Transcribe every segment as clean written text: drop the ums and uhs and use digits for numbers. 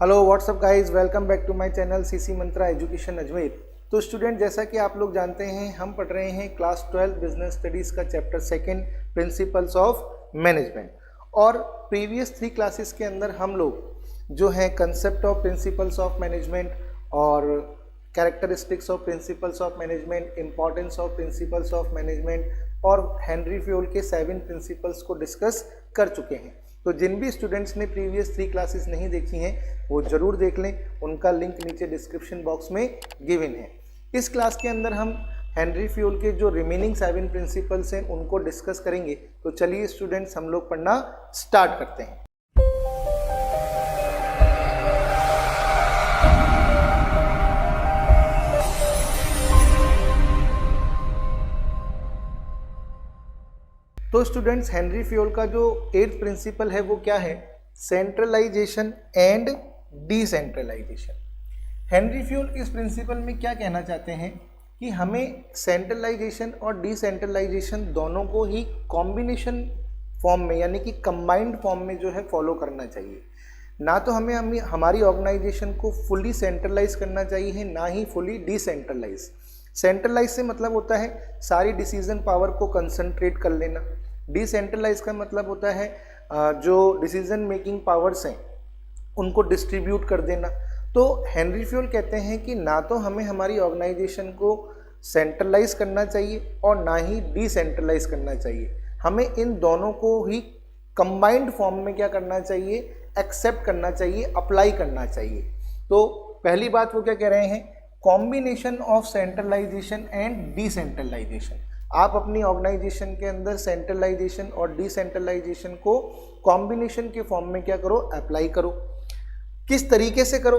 Hello what's up guys, welcome back to my channel CC Mantra education Ajmer. तो student, जैसा कि आप लोग जानते हैं, हम पढ़ रहे हैं क्लास 12 बिजनेस स्टडीज़ का चैप्टर 2 प्रिंसिपल्स ऑफ मैनेजमेंट। और प्रीवियस 3 क्लासेस के अंदर हम लोग जो है concept of principles of management और characteristics of principles of management, importance of principles of management और हेनरी फ्योल के 7 प्रिंसिपल्स को डिस्कस कर चुके हैं। तो जिन भी स्टूडेंट्स ने प्रीवियस 3 क्लासेस नहीं देखी हैं वो ज़रूर देख लें, उनका लिंक नीचे डिस्क्रिप्शन बॉक्स में गिवन है। इस क्लास के अंदर हम हेनरी फ्योल के जो रिमेनिंग 7 प्रिंसिपल्स हैं उनको डिस्कस करेंगे। तो चलिए स्टूडेंट्स, हम लोग पढ़ना स्टार्ट करते हैं। तो स्टूडेंट्स, हेनरी फ्योल का जो 8th प्रिंसिपल है वो क्या है? Centralisation and decentralisation. Henri Fayol इस प्रिंसिपल में क्या कहना चाहते हैं कि हमें सेंट्रलाइजेशन और डिसेंट्रलाइजेशन दोनों को ही कॉम्बिनेशन फॉर्म में यानी कि कंबाइंड फॉर्म में जो है फॉलो करना चाहिए। ना तो हमें हमारी ऑर्गेनाइजेशन को फुली सेंट्रलाइज करना चाहिए, ना ही फुली डिसेंट्रलाइज। सेंट्रलाइज से मतलब होता है सारी डिसीजन पावर को कंसंट्रेट कर लेना। डिसेंट्रलाइज का मतलब होता है जो डिसीजन मेकिंग पावर्स हैं उनको डिस्ट्रीब्यूट कर देना। तो हेनरी फ्योल कहते हैं कि ना तो हमें हमारी ऑर्गेनाइजेशन को सेंट्रलाइज करना चाहिए और ना ही डिसेंट्रलाइज करना चाहिए। हमें इन दोनों को ही कंबाइंड फॉर्म में क्या करना चाहिए? एक्सेप्ट करना चाहिए, अप्लाई करना चाहिए। तो पहली बात वो क्या कह रहे हैं? Combination of centralisation and decentralisation. आप अपनी ऑर्गेनाइजेशन के अंदर सेंट्रलाइजेशन और डिसेंट्रलाइजेशन को कॉम्बिनेशन के फॉर्म में क्या करो? अप्लाई करो। किस तरीके से करो?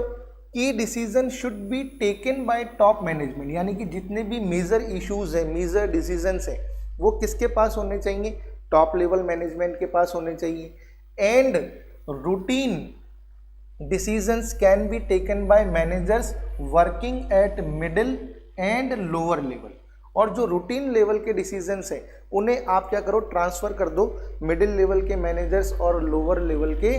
कि decision should be taken by top management, यानी कि जितने भी मेजर इश्यूज हैं, मेजर डिसीजंस हैं, वो किसके पास होने चाहिए? टॉप लेवल मैनेजमेंट के पास होने चाहिए। And routine decisions can be taken by managers working at middle and lower level। और जो रूटीन लेवल के डिसीजंस हैं उन्हें आप क्या करो? ट्रांसफर कर दो मिडिल लेवल के मैनेजर्स और लोअर लेवल के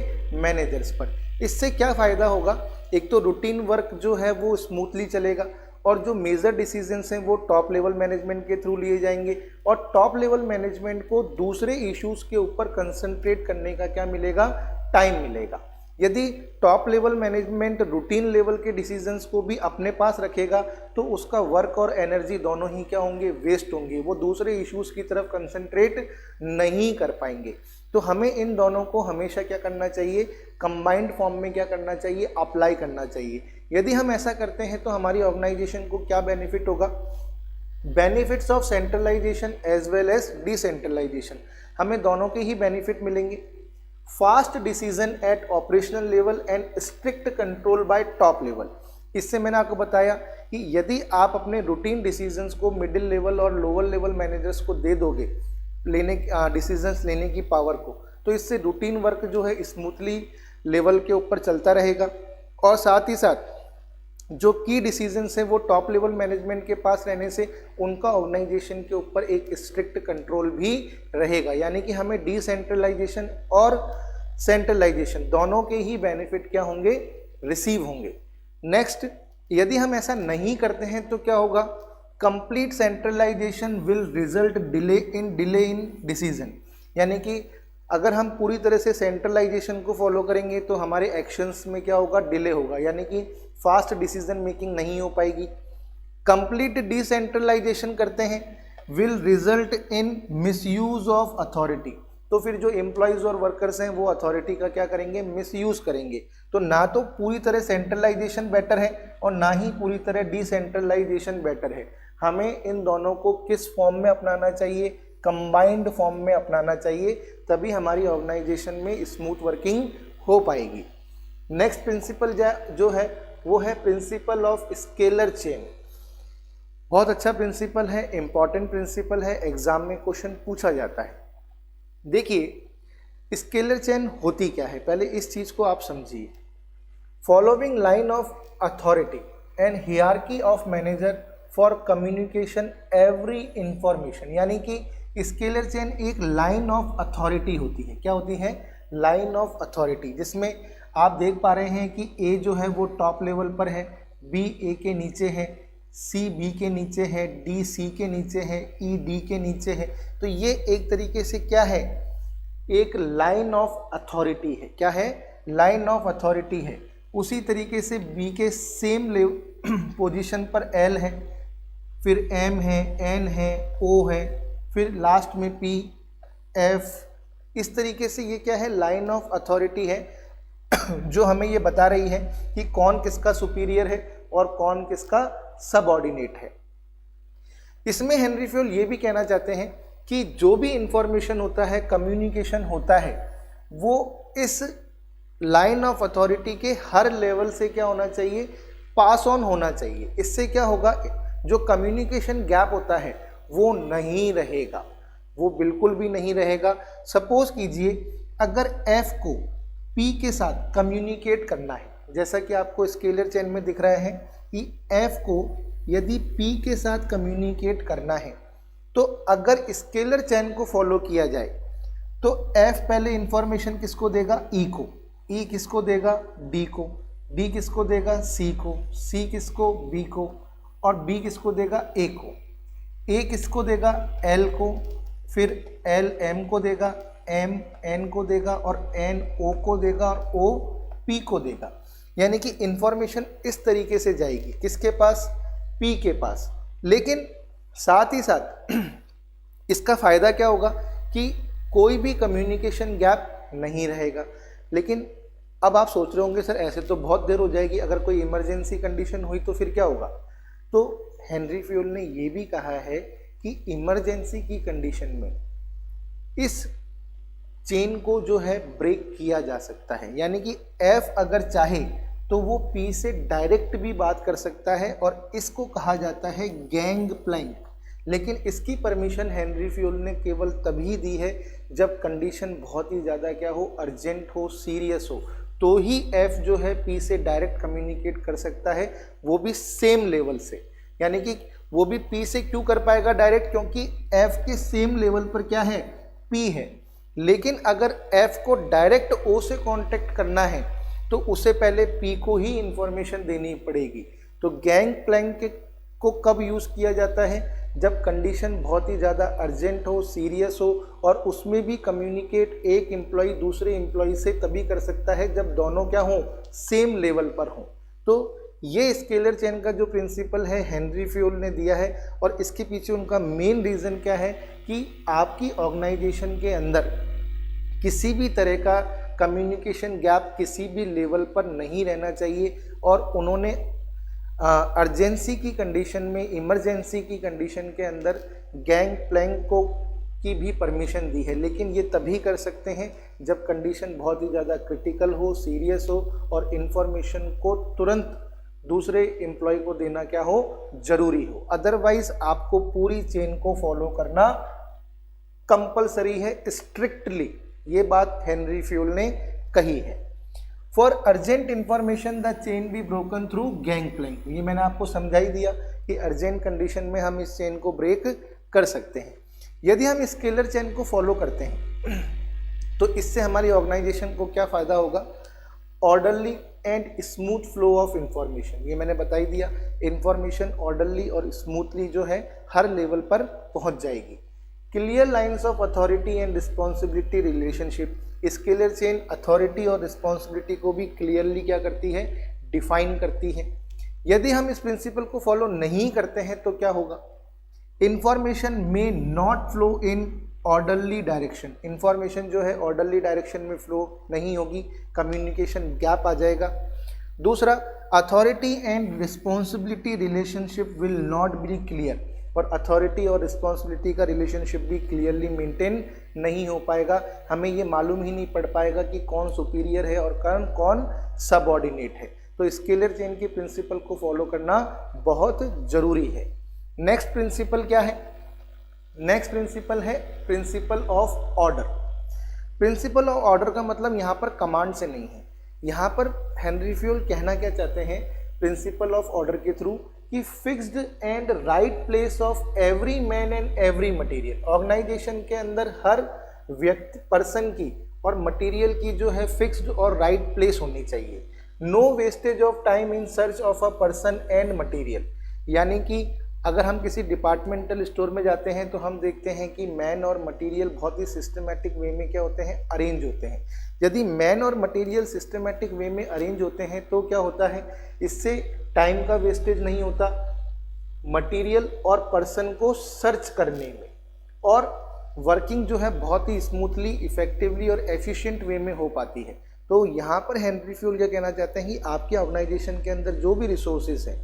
मैनेजर्स पर। इससे क्या फ़ायदा होगा? एक तो रूटीन वर्क जो है वो स्मूथली चलेगा और जो मेजर डिसीजंस हैं वो टॉप लेवल मैनेजमेंट के थ्रू लिए जाएंगे और टॉप लेवल मैनेजमेंट को दूसरे इश्यूज़ के ऊपर कंसंट्रेट करने का क्या मिलेगा? टाइम मिलेगा। यदि top level management routine level के डिसीजंस को भी अपने पास रखेगा तो उसका वर्क और एनर्जी दोनों ही क्या होंगे? वेस्ट होंगे। वो दूसरे इश्यूज़ की तरफ कंसंट्रेट नहीं कर पाएंगे। तो हमें इन दोनों को हमेशा क्या करना चाहिए? कंबाइंड फॉर्म में क्या करना चाहिए? अप्लाई करना चाहिए। यदि हम ऐसा करते हैं तो हमारी ऑर्गेनाइजेशन को क्या बेनिफिट होगा? Benefits of centralisation as well as decentralisation. हमें दोनों के ही बेनिफिट मिलेंगे। Fast decision at operational level and strict control by top level. इससे मैंने आपको बताया कि यदि आप अपने रूटीन डिसीजंस को मिडिल लेवल और लोअर लेवल मैनेजर्स को दे दोगे डिसीजंस लेने की पावर को, तो इससे रूटीन वर्क जो है स्मूथली लेवल के ऊपर चलता रहेगा और साथ ही साथ जो की डिसीजंस हैं वो टॉप लेवल मैनेजमेंट के पास रहने से उनका ऑर्गेनाइजेशन के ऊपर एक स्ट्रिक्ट कंट्रोल भी रहेगा। यानी कि हमें डिसेंट्रलाइजेशन और सेंट्रलाइजेशन दोनों के ही बेनिफिट क्या होंगे? रिसीव होंगे। नेक्स्ट, यदि हम ऐसा नहीं करते हैं तो क्या होगा? Complete centralisation will result delay in decision. यानी कि अगर हम पूरी तरह से सेंट्रलाइजेशन को फॉलो करेंगे तो हमारे एक्शंस में क्या होगा? डिले होगा, यानी कि फास्ट डिसीजन मेकिंग नहीं हो पाएगी। कंप्लीट डिसेंट्रलाइजेशन करते हैं will result in misuse of authority. तो फिर जो एम्प्लॉयज़ और वर्कर्स हैं वो अथॉरिटी का क्या करेंगे? मिसयूज करेंगे। तो ना तो पूरी तरह सेंट्रलाइजेशन बेटर है और ना ही पूरी तरह डिसेंट्रलाइजेशन बेटर है। हमें इन दोनों को किस फॉर्म में अपनाना चाहिए? कंबाइंड फॉर्म में अपनाना चाहिए, तभी हमारी ऑर्गेनाइजेशन में स्मूथ वर्किंग हो पाएगी। नेक्स्ट प्रिंसिपल जो है वो है प्रिंसिपल ऑफ स्केलर चेन। बहुत अच्छा प्रिंसिपल है, इंपॉर्टेंट प्रिंसिपल है, एग्जाम में क्वेश्चन पूछा जाता है। देखिए स्केलर चेन होती क्या है, पहले इस चीज़ को आप समझिए। Following line of authority and hierarchy of manager for communication every information. यानी कि स्केलर चेन एक लाइन ऑफ अथॉरिटी होती है। क्या होती है? लाइन ऑफ अथॉरिटी, जिसमें आप देख पा रहे हैं कि ए जो है वो टॉप लेवल पर है, बी ए के नीचे है, सी बी के नीचे है, डी सी के नीचे है, ई डी के नीचे है। तो ये एक तरीके से क्या है, एक लाइन ऑफ अथॉरिटी है। क्या है, लाइन ऑफ अथॉरिटी है। उसी तरीके से बी के सेम पोजीशन पर एल है, फिर एम है, एन है, ओ है, फिर लास्ट में पी, एफ। इस तरीके से ये क्या है, लाइन ऑफ अथॉरिटी है जो हमें ये बता रही है कि कौन किसका सुपीरियर है और कौन किसका सबऑर्डिनेट है। इसमें हेनरी फ्यूल ये भी कहना चाहते हैं कि जो भी इंफॉर्मेशन होता है, कम्युनिकेशन होता है, वो इस लाइन ऑफ अथॉरिटी के हर लेवल से क्या होना चाहिए, पास ऑन होना चाहिए। इससे क्या होगा, जो कम्युनिकेशन गैप होता है वो नहीं रहेगा, वो बिल्कुल भी नहीं रहेगा। सपोज कीजिए अगर F को P के साथ कम्युनिकेट करना है, जैसा कि आपको स्केलर चेन में दिख रहा है कि F को यदि P के साथ कम्युनिकेट करना है तो अगर स्केलर चेन को फॉलो किया जाए तो F पहले इंफॉर्मेशन किसको देगा, E को, E किसको देगा, D को, D किसको देगा, C को, C किसको, B को, और B किसको देगा, A को, A किसको देगा, L को, फिर L M को देगा, M N को देगा, और N O को देगा, और O P को देगा। यानी कि इंफॉर्मेशन इस तरीके से जाएगी किसके पास, P के पास। लेकिन साथ ही साथ इसका फ़ायदा क्या होगा कि कोई भी कम्युनिकेशन गैप नहीं रहेगा। लेकिन अब आप सोच रहे होंगे सर ऐसे तो बहुत देर हो जाएगी, अगर कोई इमरजेंसी कंडीशन हुई तो फिर क्या होगा। तो हेनरी फ्यूल ने ये भी कहा है कि इमरजेंसी की कंडीशन में इस चेन को जो है ब्रेक किया जा सकता है। यानी कि F अगर चाहे तो वो P से डायरेक्ट भी बात कर सकता है, और इसको कहा जाता है गैंग प्लैंक। लेकिन इसकी परमिशन हेनरी फ्यूल ने केवल तभी दी है जब कंडीशन बहुत ही ज़्यादा क्या हो, अर्जेंट हो, सीरियस हो, तो ही F जो है P से डायरेक्ट कम्युनिकेट कर सकता है, वो भी सेम लेवल से। यानी कि वो भी P से क्यों कर पाएगा डायरेक्ट, क्योंकि F के सेम लेवल पर क्या है, P है। लेकिन अगर F को डायरेक्ट O से कांटेक्ट करना है तो उसे पहले P को ही इंफॉर्मेशन देनी पड़ेगी। तो गैंग प्लैंक को कब यूज़ किया जाता है, जब कंडीशन बहुत ही ज़्यादा अर्जेंट हो, सीरियस हो, और उसमें भी कम्युनिकेट एक एम्प्लॉय दूसरे एम्प्लॉय से तभी कर सकता है जब दोनों क्या हों, सेम लेवल पर हों। तो ये स्केलर चेन का जो प्रिंसिपल है हेनरी फ्यूल ने दिया है, और इसके पीछे उनका मेन रीज़न क्या है कि आपकी ऑर्गेनाइजेशन के अंदर किसी भी तरह का कम्युनिकेशन गैप किसी भी लेवल पर नहीं रहना चाहिए। और उन्होंने अर्जेंसी की कंडीशन में, इमरजेंसी की कंडीशन के अंदर गैंग प्लैंक को की भी परमिशन दी है। लेकिन ये तभी कर सकते हैं जब कंडीशन बहुत ही ज़्यादा क्रिटिकल हो, सीरियस हो, और इन्फॉर्मेशन को तुरंत दूसरे एम्प्लॉय को देना क्या हो, जरूरी हो। अदरवाइज आपको पूरी चेन को फॉलो करना कंपलसरी है, स्ट्रिक्टली। ये बात हेनरी फ्यूल ने कही है। For urgent information the chain be broken through gang plank. ये मैंने आपको समझा ही दिया कि अर्जेंट कंडीशन में हम इस चेन को ब्रेक कर सकते हैं। यदि हम स्केलर चेन को फॉलो करते हैं तो इससे हमारी ऑर्गेनाइजेशन को क्या फ़ायदा होगा, orderly and smooth flow of information. ये मैंने बता ही दिया, इंफॉर्मेशन ऑर्डरली और स्मूथली जो है हर लेवल पर पहुंच जाएगी। Clear lines of authority and responsibility relationship. Scalar chain authority और रिस्पॉन्सिबिलिटी को भी क्लियरली क्या करती है, डिफाइन करती है। यदि हम इस प्रिंसिपल को फॉलो नहीं करते हैं तो क्या होगा, इंफॉर्मेशन में not flow in orderly direction. Information जो है ऑर्डरली डायरेक्शन में फ्लो नहीं होगी, कम्युनिकेशन गैप आ जाएगा। दूसरा, authority and responsibility relationship will not be clear. और अथॉरिटी और रिस्पॉन्सिबिलिटी का रिलेशनशिप भी क्लियरली मेंटेन नहीं हो पाएगा। हमें ये मालूम ही नहीं पड़ पाएगा कि कौन सुपीरियर है और कौन सबऑर्डिनेट है। तो स्केलर चेन के प्रिंसिपल को फॉलो करना बहुत ज़रूरी है। नेक्स्ट प्रिंसिपल क्या है, नेक्स्ट प्रिंसिपल है principal of order. Principal of order का मतलब यहाँ पर कमांड से नहीं है। यहाँ पर हेनरी फ्यूल कहना क्या चाहते हैं प्रिंसिपल ऑफ ऑर्डर के थ्रू, कि fixed and right place of every man and every material. Organisation के अंदर हर व्यक्ति पर्सन की और मटेरियल की जो है फिक्स्ड और राइट प्लेस होनी चाहिए। No wastage of time in search of a person and material, यानी कि अगर हम किसी डिपार्टमेंटल स्टोर में जाते हैं तो हम देखते हैं कि मैन और मटेरियल बहुत ही सिस्टमेटिक वे में क्या होते हैं, अरेंज होते हैं। यदि मैन और मटेरियल सिस्टमेटिक वे में अरेंज होते हैं तो क्या होता है, इससे टाइम का वेस्टेज नहीं होता मटेरियल और पर्सन को सर्च करने में, और वर्किंग जो है बहुत ही स्मूथली, इफेक्टिवली और एफिशिएंट वे में हो पाती है। तो यहाँ पर हेनरी फ्यूल क्या कहना चाहते हैं कि आपके ऑर्गेनाइजेशन के अंदर जो भी रिसोर्सेज हैं,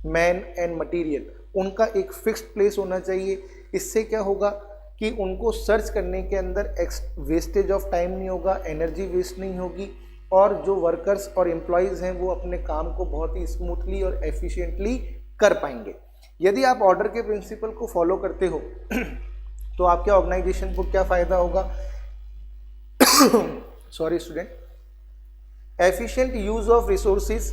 मैन एंड मटेरियल, उनका एक फिक्स्ड प्लेस होना चाहिए। इससे क्या होगा कि उनको सर्च करने के अंदर वेस्टेज ऑफ टाइम नहीं होगा, एनर्जी वेस्ट नहीं होगी, और जो वर्कर्स और एम्प्लॉयज़ हैं वो अपने काम को बहुत ही स्मूथली और एफिशिएंटली कर पाएंगे। यदि आप ऑर्डर के प्रिंसिपल को फॉलो करते हो तो आपके ऑर्गेनाइजेशन को क्या फ़ायदा होगा sorry student, efficient use of resources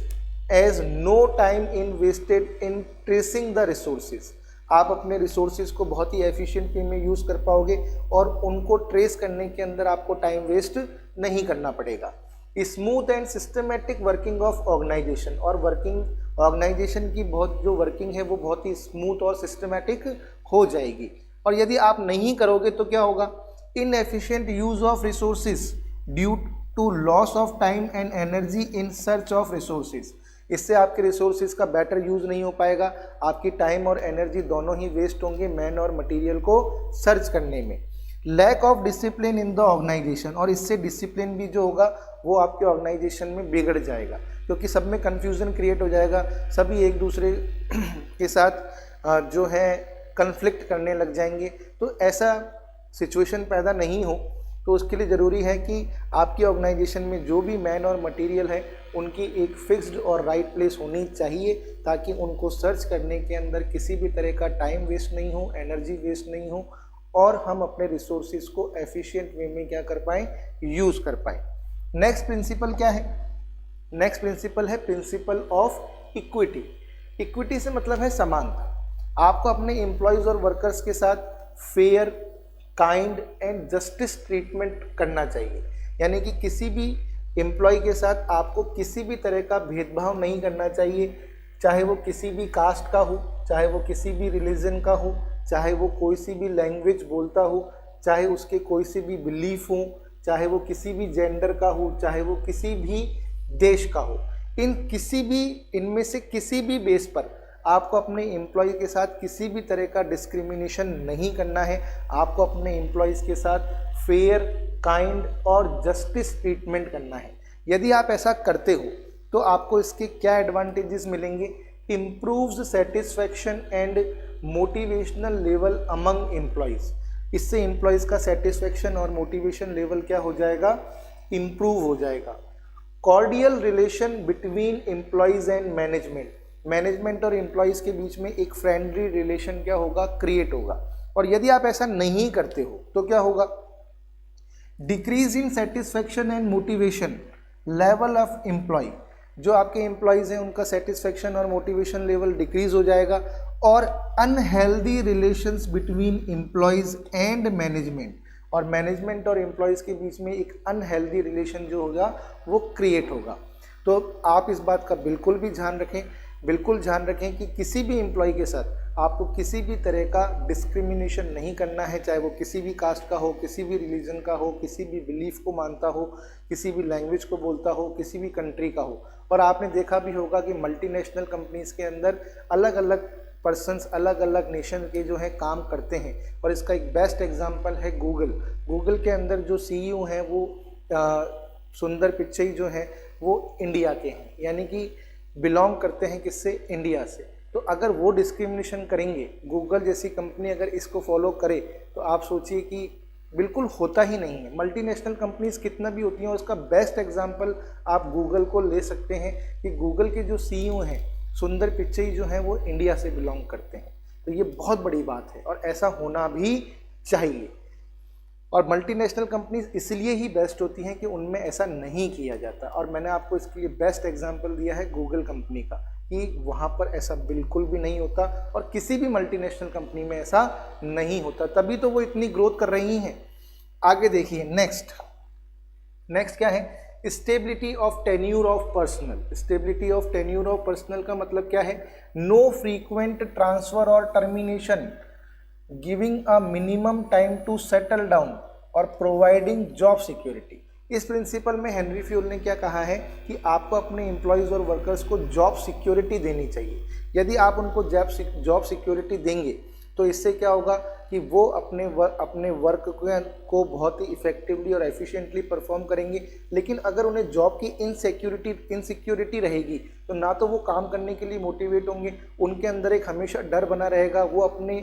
as no time in wasted in tracing the resources. आप अपने रिसोर्सेज को बहुत ही एफिशिएंट वे में यूज़ कर पाओगे और उनको ट्रेस करने के अंदर आपको टाइम वेस्ट नहीं करना पड़ेगा। Smooth and systematic working of organisation, और वर्किंग ऑर्गेनाइजेशन की बहुत जो वर्किंग है वो बहुत ही स्मूथ और सिस्टमेटिक हो जाएगी। और यदि आप नहीं करोगे तो क्या होगा, inefficient use of resources due to loss of time and energy in search of resources. इससे आपके रिसोर्सेज का बेटर यूज नहीं हो पाएगा, आपकी टाइम और एनर्जी दोनों ही वेस्ट होंगे मैन और मटेरियल को सर्च करने में। Lack of discipline in the organisation, और इससे डिसिप्लिन भी जो होगा वो आपके ऑर्गेनाइजेशन में बिगड़ जाएगा, क्योंकि सब में कन्फ्यूज़न क्रिएट हो जाएगा, सभी एक दूसरे के साथ जो है कन्फ्लिक्ट करने लग जाएंगे। तो ऐसा सिचुएशन पैदा नहीं हो, तो उसके लिए ज़रूरी है कि आपकी ऑर्गेनाइजेशन में जो भी मैन और मटेरियल है उनकी एक फिक्स्ड और राइट प्लेस होनी चाहिए, ताकि उनको सर्च करने के अंदर किसी भी तरह का टाइम वेस्ट नहीं हो, एनर्जी वेस्ट नहीं हो, और हम अपने रिसोर्सेज को एफिशिएंट वे में क्या कर पाएँ, यूज़ कर पाएँ। नेक्स्ट प्रिंसिपल क्या है, नेक्स्ट प्रिंसिपल है प्रिंसिपल ऑफ इक्विटी। इक्विटी से मतलब है समानता। आपको अपने एम्प्लॉयज़ और वर्कर्स के साथ fair, kind and justice treatment करना चाहिए, यानी कि किसी भी एम्प्लॉय के साथ आपको किसी भी तरह का भेदभाव नहीं करना चाहिए, चाहे वो किसी भी कास्ट का हो, चाहे वो किसी भी रिलीजन का हो, चाहे वो कोई सी भी लैंग्वेज बोलता हो, चाहे उसके कोई सी भी बिलीफ हो, चाहे वो किसी भी जेंडर का हो, चाहे वो किसी भी देश का हो। इनमें से किसी भी बेस पर आपको अपने एम्प्लॉय के साथ किसी भी तरह का डिस्क्रिमिनेशन नहीं करना है। आपको अपने एम्प्लॉयज़ के साथ फेयर, काइंड और जस्टिस ट्रीटमेंट करना है। यदि आप ऐसा करते हो तो आपको इसके क्या एडवांटेजेस मिलेंगे, improved satisfaction and motivational level among employees. इससे एम्प्लॉयज़ का सेटिस्फैक्शन और मोटिवेशन लेवल क्या हो जाएगा, इम्प्रूव हो जाएगा। Cordial relation between employees and management, management और एम्प्लॉयज़ के बीच में एक फ्रेंडली रिलेशन क्या होगा, क्रिएट होगा। और यदि आप ऐसा नहीं करते हो तो क्या होगा, decrease in satisfaction and motivation level of employee. जो आपके एम्प्लॉयज़ हैं उनका सेटिस्फैक्शन और मोटिवेशन लेवल डिक्रीज हो जाएगा। और unhealthy relations between employees and management, और मैनेजमेंट और एम्प्लॉयज़ के बीच में एक अनहेल्दी रिलेशन जो होगा वो क्रिएट होगा। तो आप इस बात का बिल्कुल भी ध्यान रखें, बिल्कुल ध्यान रखें कि किसी भी एम्प्लॉय के साथ आपको किसी भी तरह का डिस्क्रिमिनेशन नहीं करना है, चाहे वो किसी भी कास्ट का हो, किसी भी रिलीजन का हो, किसी भी बिलीफ को मानता हो, किसी भी लैंग्वेज को बोलता हो, किसी भी कंट्री का हो। और आपने देखा भी होगा कि मल्टीनेशनल कंपनीज़ के अंदर अलग अलग पर्सन्स अलग अलग नेशन के जो है काम करते हैं। और इसका एक बेस्ट एग्जांपल है गूगल। गूगल के अंदर जो सीईओ हैं वो सुंदर पिचई जो हैं वो इंडिया के हैं, यानी कि बिलोंग करते हैं किससे, इंडिया से। तो अगर वो डिस्क्रिमिनेशन करेंगे, गूगल जैसी कंपनी अगर इसको फॉलो करे, तो आप सोचिए कि बिल्कुल होता ही नहीं है। मल्टीनेशनल कंपनीज कितना भी होती हैं, उसका बेस्ट एग्जांपल आप गूगल को ले सकते हैं कि गूगल के जो सीईओ हैं सुंदर पिचई जो हैं वो इंडिया से बिलोंग करते हैं। तो ये बहुत बड़ी बात है और ऐसा होना भी चाहिए। और मल्टीनेशनल कंपनीज इसलिए ही बेस्ट होती हैं कि उनमें ऐसा नहीं किया जाता। और मैंने आपको इसके लिए बेस्ट एग्जांपल दिया है गूगल कंपनी का, कि वहाँ पर ऐसा बिल्कुल भी नहीं होता और किसी भी मल्टीनेशनल कंपनी में ऐसा नहीं होता, तभी तो वो इतनी ग्रोथ कर रही हैं। आगे देखिए नेक्स्ट, नेक्स्ट क्या है, stability of tenure of personnel. Stability of tenure of personnel का मतलब क्या है, नो फ्रीक्वेंट ट्रांसफर और termination, giving a minimum time to settle down और प्रोवाइडिंग जॉब सिक्योरिटी। इस प्रिंसिपल में हेनरी फ्यूल ने क्या कहा है कि आपको अपने एम्प्लॉयज़ और वर्कर्स को जॉब सिक्योरिटी देनी चाहिए। यदि आप उनको जॉब सिक्योरिटी देंगे तो इससे क्या होगा कि वो अपने वर्क को बहुत ही इफेक्टिवली और एफिशिएंटली परफॉर्म करेंगे। लेकिन अगर उन्हें जॉब की इनसिक्योरिटी रहेगी तो ना तो वो काम करने के लिए मोटिवेट होंगे, उनके अंदर एक हमेशा डर बना रहेगा, वो अपने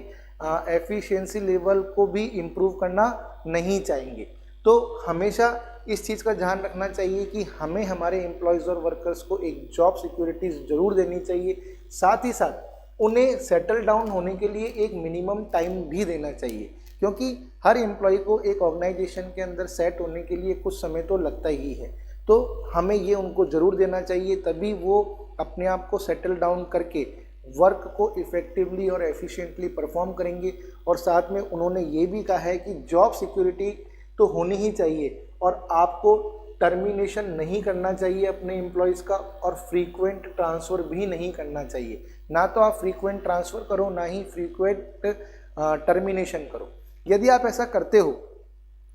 एफिशिएंसी लेवल को भी इम्प्रूव करना नहीं चाहेंगे। तो हमेशा इस चीज़ का ध्यान रखना चाहिए कि हमें हमारे एम्प्लॉयज़ और वर्कर्स को एक जॉब सिक्योरिटी ज़रूर देनी चाहिए। साथ ही साथ उन्हें सेटल डाउन होने के लिए एक मिनिमम टाइम भी देना चाहिए, क्योंकि हर एम्प्लॉय को एक ऑर्गेनाइजेशन के अंदर सेट होने के लिए कुछ समय तो लगता ही है। तो हमें ये उनको ज़रूर देना चाहिए, तभी वो अपने आप को सेटल डाउन करके वर्क को इफ़ेक्टिवली और एफिशिएंटली परफॉर्म करेंगे। और साथ में उन्होंने ये भी कहा है कि जॉब सिक्योरिटी तो होनी ही चाहिए और आपको टर्मिनेशन नहीं करना चाहिए अपने एम्प्लॉयज़ का, और फ्रीक्वेंट ट्रांसफ़र भी नहीं करना चाहिए। ना तो आप फ्रीक्वेंट ट्रांसफ़र करो, ना ही फ्रीक्वेंट टर्मिनेशन करो। यदि आप ऐसा करते हो,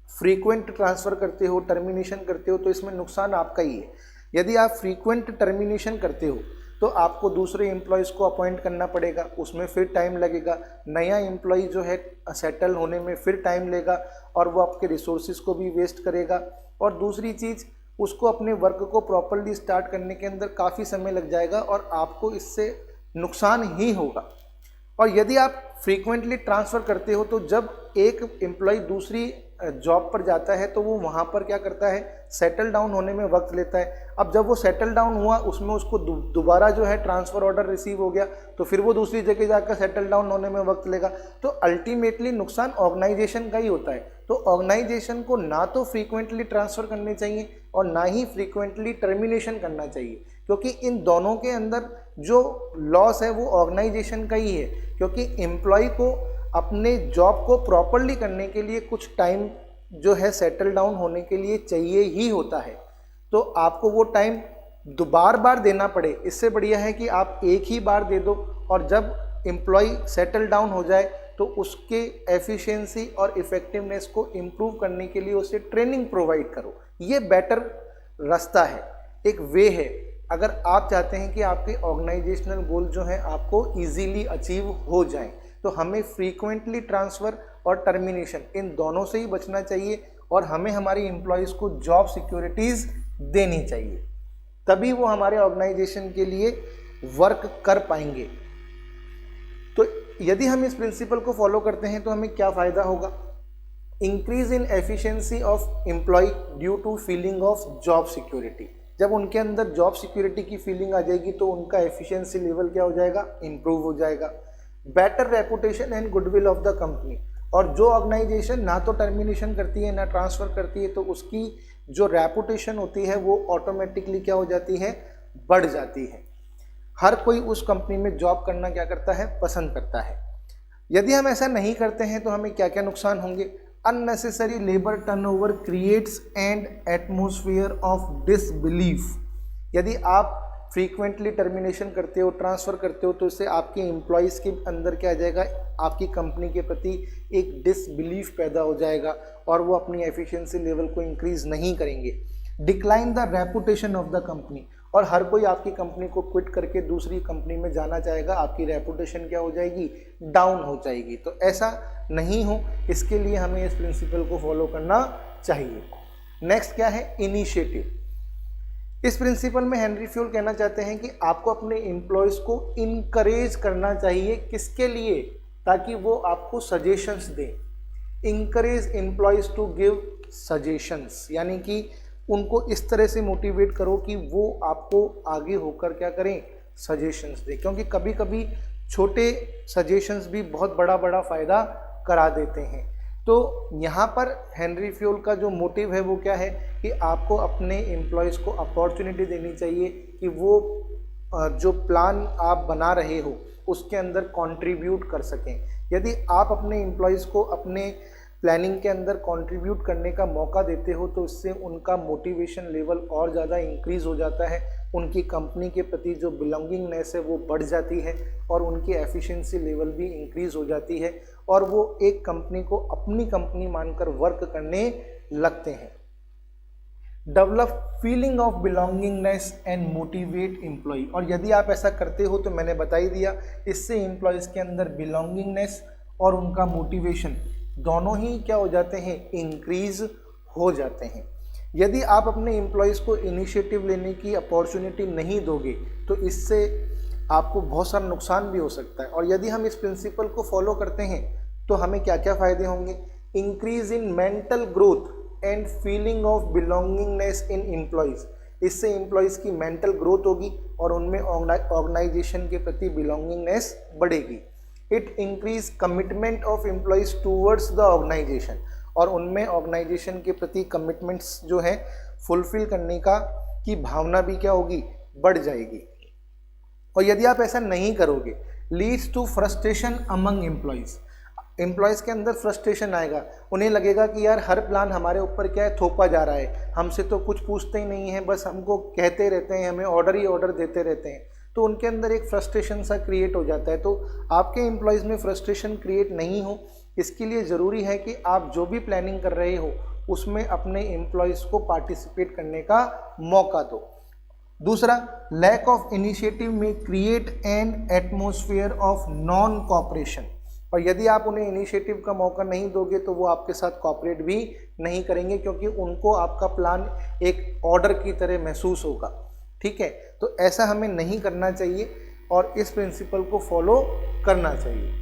फ्रीक्वेंट ट्रांसफ़र करते हो, टर्मिनेशन करते हो, तो इसमें नुकसान आपका ही है। यदि आप फ्रीक्वेंट टर्मिनेशन करते हो तो आपको दूसरे एम्प्लॉयज़ को अपॉइंट करना पड़ेगा, उसमें फिर टाइम लगेगा, नया एम्प्लॉय जो है सेटल होने में फिर टाइम लेगा और वो आपके रिसोर्सेज को भी वेस्ट करेगा। और दूसरी चीज़, उसको अपने वर्क को प्रॉपरली स्टार्ट करने के अंदर काफ़ी समय लग जाएगा और आपको इससे नुकसान ही होगा। और यदि आप फ्रीक्वेंटली ट्रांसफ़र करते हो तो जब एक एम्प्लॉय दूसरी जॉब पर जाता है तो वो वहाँ पर क्या करता है, सेटल डाउन होने में वक्त लेता है। अब जब वो सेटल डाउन हुआ, उसमें उसको दोबारा जो है ट्रांसफ़र ऑर्डर रिसीव हो गया, तो फिर वो दूसरी जगह जाकर सेटल डाउन होने में वक्त लेगा। तो अल्टीमेटली नुकसान ऑर्गेनाइजेशन का ही होता है। तो ऑर्गेनाइजेशन को ना तो फ्रीक्वेंटली ट्रांसफ़र करने चाहिए और ना ही फ्रीक्वेंटली टर्मिनेशन करना चाहिए, क्योंकि इन दोनों के अंदर जो लॉस है वो ऑर्गेनाइजेशन का ही है। क्योंकि एम्प्लॉय को अपने जॉब को प्रॉपरली करने के लिए कुछ टाइम जो है सेटल डाउन होने के लिए चाहिए ही होता है। तो आपको वो टाइम बार बार देना पड़े, इससे बढ़िया है कि आप एक ही बार दे दो और जब एम्प्लॉय सेटल डाउन हो जाए तो उसके एफिशिएंसी और इफ़ेक्टिवनेस को इम्प्रूव करने के लिए उसे ट्रेनिंग प्रोवाइड करो। ये बेटर रास्ता है, एक वे है, अगर आप चाहते हैं कि आपके ऑर्गेनाइजेशनल गोल जो हैं आपको ईजीली अचीव हो जाएं। तो हमें फ्रीक्वेंटली ट्रांसफ़र और टर्मिनेशन इन दोनों से ही बचना चाहिए और हमें हमारी एम्प्लॉयज़ को जॉब सिक्योरिटीज़ देनी चाहिए, तभी वो हमारे ऑर्गेनाइजेशन के लिए वर्क कर पाएंगे। तो यदि हम इस प्रिंसिपल को फॉलो करते हैं तो हमें क्या फ़ायदा होगा, increase in efficiency of employee due to feeling of job security. जब उनके अंदर जॉब सिक्योरिटी की फीलिंग आ जाएगी तो उनका एफिशिएंसी लेवल क्या हो जाएगा, इम्प्रूव हो जाएगा। Better reputation and goodwill of the company, और जो ऑर्गेनाइजेशन ना तो टर्मिनेशन करती है ना ट्रांसफ़र करती है तो उसकी जो रेपुटेशन होती है वो ऑटोमेटिकली क्या हो जाती है, बढ़ जाती है। हर कोई उस कंपनी में जॉब करना क्या करता है, पसंद करता है। यदि हम ऐसा नहीं करते हैं तो हमें क्या क्या नुकसान होंगे, unnecessary labour turnover creates and atmosphere of disbelief. यदि आप फ्रीक्वेंटली टर्मिनेशन करते हो, ट्रांसफ़र करते हो, तो इससे आपके एम्प्लॉयज़ के अंदर क्या आ जाएगा, आपकी कंपनी के प्रति एक डिसबिलीफ पैदा हो जाएगा और वो अपनी एफिशिएंसी लेवल को इंक्रीज़ नहीं करेंगे। Decline the reputation of the company, और हर कोई आपकी कंपनी को क्विट करके दूसरी कंपनी में जाना चाहेगा, आपकी रेपुटेशन क्या हो जाएगी, डाउन हो जाएगी। तो ऐसा नहीं हो, इसके लिए हमें इस प्रिंसिपल को फॉलो करना चाहिए। नेक्स्ट क्या है, इनिशिएटिव। इस प्रिंसिपल में हेनरी फ्यूल कहना चाहते हैं कि आपको अपने एम्प्लॉयज़ को इनकरेज करना चाहिए, किसके लिए, ताकि वो आपको सजेशंस दें। Encourage employees to give suggestions, यानी कि उनको इस तरह से मोटिवेट करो कि वो आपको आगे होकर क्या करें, सजेशंस दें, क्योंकि कभी कभी छोटे सजेशंस भी बहुत बड़ा बड़ा फ़ायदा करा देते हैं। तो यहाँ पर हेनरी फ्यूल का जो मोटिव है वो क्या है कि आपको अपने एम्प्लॉयज़ को अपॉर्चुनिटी देनी चाहिए कि वो जो प्लान आप बना रहे हो उसके अंदर कंट्रीब्यूट कर सकें। यदि आप अपने एम्प्लॉयज़ को अपने प्लानिंग के अंदर कंट्रीब्यूट करने का मौका देते हो तो इससे उनका मोटिवेशन लेवल और ज़्यादा इंक्रीज हो जाता है, उनकी कंपनी के प्रति जो बिलोंगिंगनेस है वो बढ़ जाती है और उनकी एफिशिएंसी लेवल भी इंक्रीज हो जाती है और वो एक कंपनी को अपनी कंपनी मानकर वर्क करने लगते हैं। Develop feeling of belongingness and motivate employee, और यदि आप ऐसा करते हो तो मैंने बता ही दिया, इससे एम्प्लॉयज़ के अंदर बिलोंगिंगनेस और उनका मोटिवेशन दोनों ही क्या हो जाते हैं, इंक्रीज हो जाते हैं। यदि आप अपने एम्प्लॉयज़ को इनिशिएटिव लेने की अपॉर्चुनिटी नहीं दोगे तो इससे आपको बहुत सारा नुकसान भी हो सकता है। और यदि हम इस प्रिंसिपल को फॉलो करते हैं तो हमें क्या क्या फ़ायदे होंगे, increase in mental growth and feeling of belongingness in employees, इससे एम्प्लॉयज़ की मेंटल ग्रोथ होगी और उनमें ऑर्गेनाइजेशन के प्रति बिलोंगिंगनेस बढ़ेगी। It increase commitment of employees towards the organisation, और उनमें ऑर्गेनाइजेशन के प्रति कमिटमेंट्स जो है फुलफिल करने की भावना भी क्या होगी, बढ़ जाएगी। और यदि आप ऐसा नहीं करोगे, leads to frustration among employees, employees के अंदर फ्रस्ट्रेशन आएगा, उन्हें लगेगा कि यार हर प्लान हमारे ऊपर क्या है, थोपा जा रहा है, हमसे तो कुछ पूछते ही नहीं है, बस हमको कहते रहते हैं, हमें ऑर्डर ही ऑर्डर देते रहते हैं, तो उनके अंदर एक फ्रस्ट्रेशन सा क्रिएट हो जाता है। तो आपके एम्प्लॉयज़ में फ्रस्ट्रेशन क्रिएट नहीं हो, इसके लिए ज़रूरी है कि आप जो भी प्लानिंग कर रहे हो उसमें अपने एम्प्लॉयज़ को पार्टिसिपेट करने का मौका दो। दूसरा, लैक ऑफ इनिशिएटिव में create an atmosphere of non cooperation, और यदि आप उन्हें इनिशिएटिव का मौका नहीं दोगे तो वो आपके साथ कॉपरेट भी नहीं करेंगे, क्योंकि उनको आपका प्लान एक ऑर्डर की तरह महसूस होगा। ठीक है, तो ऐसा हमें नहीं करना चाहिए और इस प्रिंसिपल को फॉलो करना चाहिए।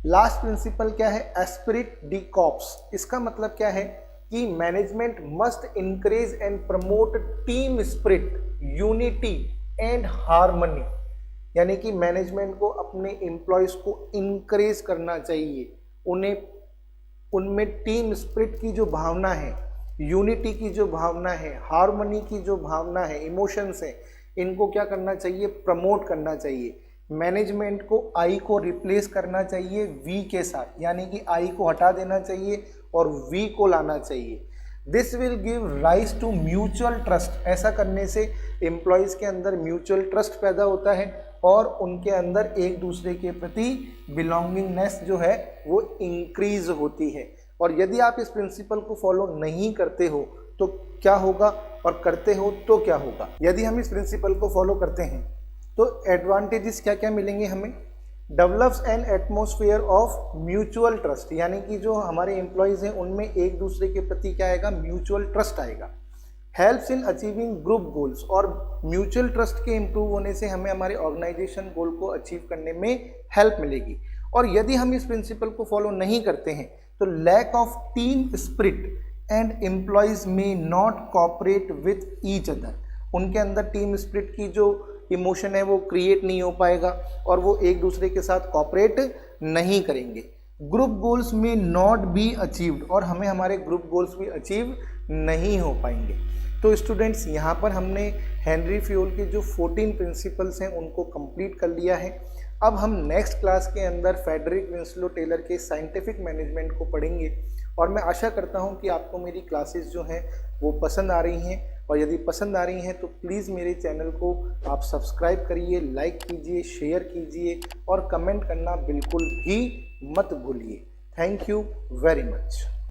लास्ट प्रिंसिपल क्या है, एस्पिरिट डी कॉर्प्स, इसका मतलब क्या है कि management must encourage and promote team spirit, unity and harmony, यानी कि मैनेजमेंट को अपने एम्प्लॉयज़ को इंकरेज करना चाहिए, उन्हें उनमें टीम स्पिरिट की जो भावना है, यूनिटी की जो भावना है, हार्मनी की जो भावना है, इमोशंस है, इनको क्या करना चाहिए, प्रमोट करना चाहिए। मैनेजमेंट को आई को रिप्लेस करना चाहिए वी के साथ, यानी कि आई को हटा देना चाहिए और वी को लाना चाहिए। This will give rise to mutual trust, ऐसा करने से एम्प्लॉयज़ के अंदर म्यूचुअल ट्रस्ट पैदा होता है और उनके अंदर एक दूसरे के प्रति बिलोंगिंगनेस जो है वो इंक्रीज होती है। और यदि आप इस प्रिंसिपल को फॉलो नहीं करते हो तो क्या होगा, और करते हो तो क्या होगा। यदि हम इस प्रिंसिपल को फॉलो करते हैं तो एडवांटेजेस क्या क्या मिलेंगे हमें, develops N atmosphere of mutual trust, यानी कि जो हमारे एम्प्लॉयज़ हैं उनमें एक दूसरे के प्रति क्या आएगा, म्यूचुअल ट्रस्ट आएगा। Helps in achieving group goals, और म्यूचुअल ट्रस्ट के इम्प्रूव होने से हमें हमारे ऑर्गेनाइजेशन गोल को अचीव करने में हेल्प मिलेगी। और यदि हम इस प्रिंसिपल को फॉलो नहीं करते हैं तो lack of team spirit and employees में not cooperate with each other, उनके अंदर टीम स्पिरिट की जो इमोशन है वो क्रिएट नहीं हो पाएगा और वो एक दूसरे के साथ कोऑपरेट नहीं करेंगे। ग्रुप गोल्स में नॉट बी अचीव्ड, और हमें हमारे ग्रुप गोल्स भी अचीव नहीं हो पाएंगे। तो स्टूडेंट्स, यहाँ पर हमने हेनरी फ्योल के जो 14 प्रिंसिपल्स हैं उनको कंप्लीट कर लिया है। अब हम नेक्स्ट क्लास के अंदर फ्रेडरिक विंस्लो टेलर के साइंटिफिक मैनेजमेंट को पढ़ेंगे और मैं आशा करता हूँ कि आपको मेरी क्लासेस जो हैं वो पसंद आ रही हैं, और यदि पसंद आ रही हैं तो प्लीज़ मेरे चैनल को आप सब्सक्राइब करिए, लाइक कीजिए, शेयर कीजिए और कमेंट करना बिल्कुल भी मत भूलिए। Thank you very much.